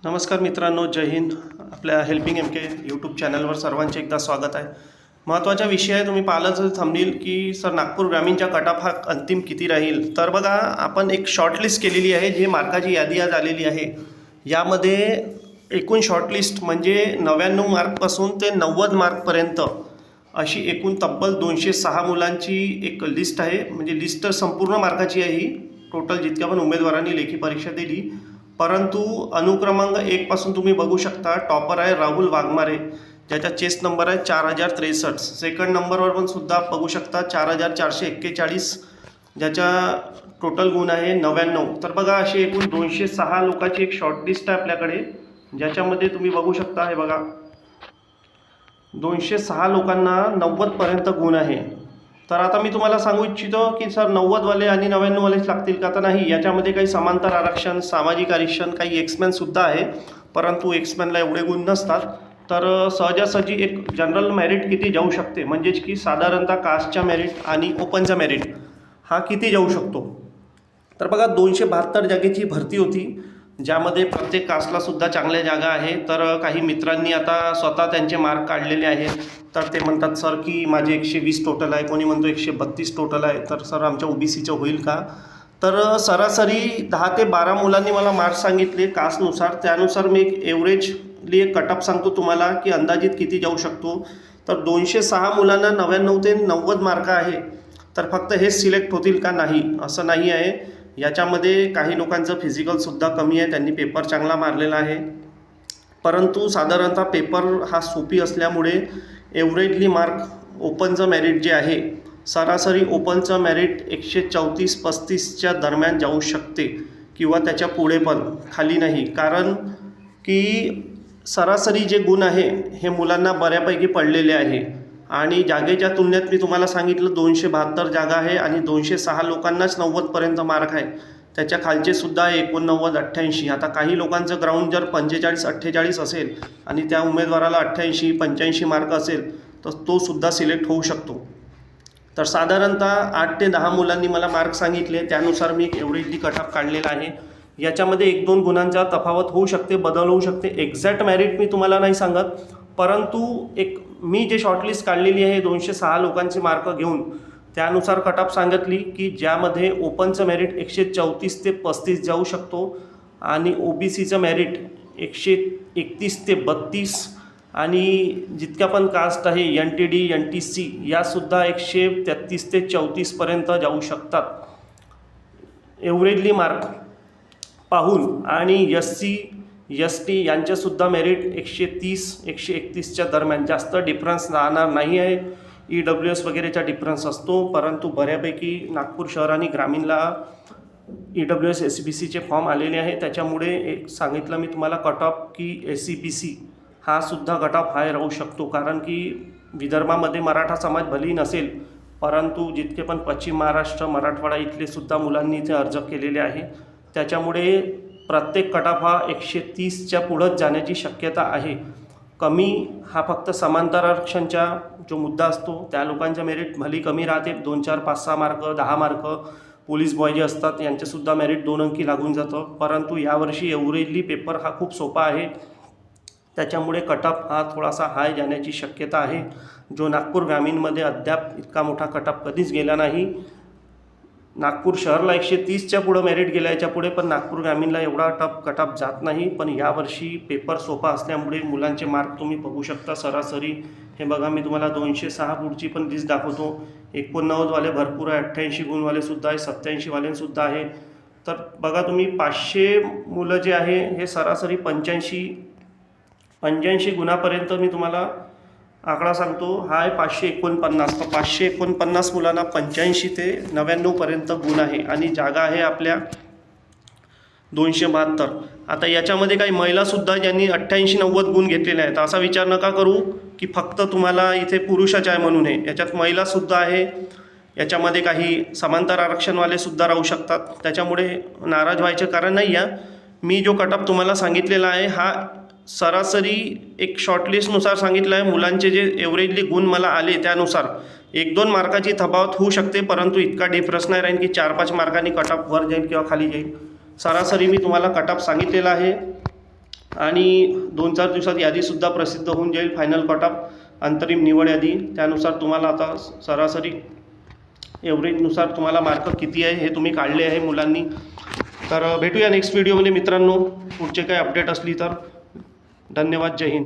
नमस्कार मित्रांनो, जय हिंद. आपल्या हेल्पिंग एम के यूट्यूब चॅनलवर सर्वांचे एकदा स्वागत आहे. महत्त्वाचा विषय आहे. तुम्ही पाहिलंच थांबलील की सर नागपूर ग्रामीणच्या कट ऑफ हा अंतिम किती राहील. तर बघा, आपण एक शॉर्टलिस्ट केलेली आहे, जी मार्काची यादी आज आलेली आहे. यामध्ये एकूण शॉर्टलिस्ट म्हणजे 99 मार्कपासून ते 90 मार्कपर्यंत अशी एकूण तब्बल 206 मुलांची एक लिस्ट आहे. म्हणजे लिस्ट संपूर्ण मार्काची आहे ही, टोटल जितक्या पण उमेदवारांनी लेखी परीक्षा दिली. परंतु अनुक्रमांक 1 पासून तुम्ही बघू शकता, टॉपर आहे राहुल वाघमारे, ज्याचा चेस्ट नंबर आहे 4063. सेकंड नंबरवर पण सुद्धा बघू शकता 4441, ज्याचा टोटल गुण आहे 99. तर बघा, अशी एकूण 206 लोकांची एक शॉर्टलिस्ट आहे आपल्याकडे, ज्याच्यामध्ये तुम्ही बघू शकता, हे बघा 206 लोकांना 90पर्यंत गुण आहे. तर आता मी तुम्हाला सांगू इच्छितो की सर 90वाले आणि 99वालेच लागतील का? तर नाही, याच्यामध्ये काही समांतर आरक्षण, सामाजिक आरक्षण, काही एक्समॅनसुद्धा आहे, परंतु एक्समॅनला एवढे गुण नसतात. तर सहजासहजी एक जनरल मेरिट किती जाऊ शकते, म्हणजेच की साधारणतः कास्टच्या मेरिट आणि ओपनचा मेरिट हा किती जाऊ शकतो. तर बघा, 272 जागेची भरती होती, ज्यामध्ये प्रत्येक कास्टलासुद्धा चांगल्या जागा आहे. तर काही मित्रांनी आता स्वतः त्यांचे मार्क काढलेले आहेत. तर ते म्हणतात सर की माझे 120 टोटल आहे, कोणी म्हणतो 132 टोटल आहे. तर सर आमच्या OBCचं होईल का? तर सरासरी 10 ते 12 मुलांनी मला मार्क्स सांगितले कास्टनुसार. त्यानुसार मी एक एव्हरेजली एक कटअप सांगतो तुम्हाला की अंदाजित किती जाऊ शकतो. तर 206 मुलांना 99 ते 90 मार्क आहे. तर फक्त हेच सिलेक्ट होतील का? नाही, असं नाही आहे. याच्यामध्ये काही लोकांचं फिजिकलसुद्धा कमी आहे, त्यांनी पेपर चांगला मारलेला आहे. परंतु साधारणतः पेपर हा सोपी असल्यामुळे एव्हरेजली मार्क ओपनचं मेरिट जे आहे, सरासरी ओपनचं मेरिट 134-35च्या दरम्यान जाऊ शकते किंवा त्याच्या पुढे पण, खाली नाही. कारण की सरासरी जे गुण आहे हे मुलांना बऱ्यापैकी पडलेले आहे. आणि जागेच्या तुलनेत मी तुम्हाला सांगितलं 272 जागा आहे आणि 206 लोकांनाच 90पर्यंत मार्क आहे. त्याच्या खालचे सुद्धा 89, 88. आता काही लोकांचं ग्राउंड जर 45-48 असेल आणि त्या उमेदवाराला 88-85 मार्क असेल, तर तो सुद्धा सिलेक्ट होऊ शकतो. तर साधारणतः 8 ते 10 मुलांनी मला मार्क सांगितले, त्यानुसार मी एक एव्हरेजली कटऑफ काढलेला आहे. याच्यामध्ये 1-2 गुणांचा तफावत होऊ शकते, बदल होऊ शकते. एक्झॅक्ट मेरिट मी तुम्हाला नाही सांगत, परंतु एक मी जे शॉर्टलिस्ट काढलेली आहे 206 लोकांचे मार्क घेऊन, त्यानुसार कटऑफ सांगितली की ज्यामध्ये ओपनचं मेरिट 134 ते 35 जाऊ शकतो आणि OBCचं मेरिट 131 ते 32 आणि जितक्या पण कास्ट आहे NTD, NTC यासुद्धा 133 ते 34पर्यंत जाऊ शकतात एव्हरेजली मार्क पाहून. आणि SC, ST यांचेसुद्धा मेरिट 130-131च्या दरम्यान, जास्त डिफरन्स राहणार नाही आहे. EWS वगैरेचा डिफरन्स असतो, परंतु बऱ्यापैकी नागपूर शहर आणि ग्रामीणला EWS SCBCचे फॉर्म आलेले आहे. त्याच्यामुळे एक सांगितलं मी तुम्हाला कटऑफ की SCBC हा सुद्धा कटऑफ हाय राहू शकतो. कारण की विदर्भामध्ये मराठा समाज भलेही नसेल, परंतु जितके पण पश्चिम महाराष्ट्र, मराठवाडा इथले सुद्धा मुलांनी इथे अर्ज केलेले आहे. त्याच्यामुळे प्रत्येक कटऑफ हा 130च्या पुढंच जाण्याची शक्यता आहे. कमी हा फक्त समांतर आरक्षणचा जो मुद्दा असतो, त्या लोकांच्या मेरिट भली कमी राहते, 2, 4, 5, 6 मार्क, 10 मार्क. पोलीस बॉय जे असतात यांचेसुद्धा मेरिट 2 अंकी लागून जातं. परंतु यावर्षी एव्हरेजली पेपर हा खूप सोपा आहे, त्याच्यामुळे कटऑफ हा थोडासा हाय जाण्याची शक्यता आहे, जो नागपूर ग्रामीणमध्ये अद्याप इतका मोठा कटऑफ कधीच गेला नाही. नागपूर शहरला 130च्या पुढं मेरिट गेल्या याच्या पुढे, पण नागपूर ग्रामीणला एवढा कटऑफ जात नाही. पण यावर्षी पेपर सोपा असल्यामुळे मुलांचे मार्क तुम्ही बघू शकता. सरासरी हे बघा, मी तुम्हाला 206 पुढची पण लिस्ट दाखवतो. 89वाले भरपूर आहे, 88 गुणवालेसुद्धा आहे, 87वालेसुद्धा आहे. तर बघा तुम्ही, 500 मुलं जे आहे हे सरासरी 85 गुणापर्यंत मी तुम्हाला आकडा सांगतो. हा आहे 549. तर 549 मुलांना 85 ते 99पर्यंत गुण आहे आणि जागा आहे आपल्या 272. आता याच्यामध्ये काही महिलासुद्धा ज्यांनी 88-90 गुण घेतलेले आहेत. असा विचार नका करू की फक्त तुम्हाला इथे पुरुषच आहे म्हणून आहे. याच्यात महिलासुद्धा आहे. याच्यामध्ये काही समांतर आरक्षणवालेसुद्धा राहू शकतात, त्याच्यामुळे नाराज व्हायचे कारण नाही आहे. मी जो कटऑफ तुम्हाला सांगितलेला आहे हा सरासरी एक शॉर्टलिस्टनुसार सांगितलं आहे. मुलांचे जे एव्हरेजली गुण मला आले त्यानुसार 1-2 मार्काची तफावत होऊ शकते, परंतु इतका डिफरन्स नाही राहील की 4-5 मार्कांनी कटऑफ वर जाईल किंवा खाली जाईल. सरासरी मी तुम्हाला कटऑफ सांगितलेला आहे. आणि 2-4 दिवसात यादीसुद्धा प्रसिद्ध होऊन जाईल, फायनल कट ऑफ अंतरिम निवड यादी. त्यानुसार तुम्हाला आता सरासरी एव्हरेजनुसार तुम्हाला मार्क किती आहे हे तुम्ही काढले आहे मुलांनी. तर भेटूया नेक्स्ट व्हिडिओमध्ये मित्रांनो. पुढचे काही अपडेट असली तर. धन्यवाद. जय हिंद.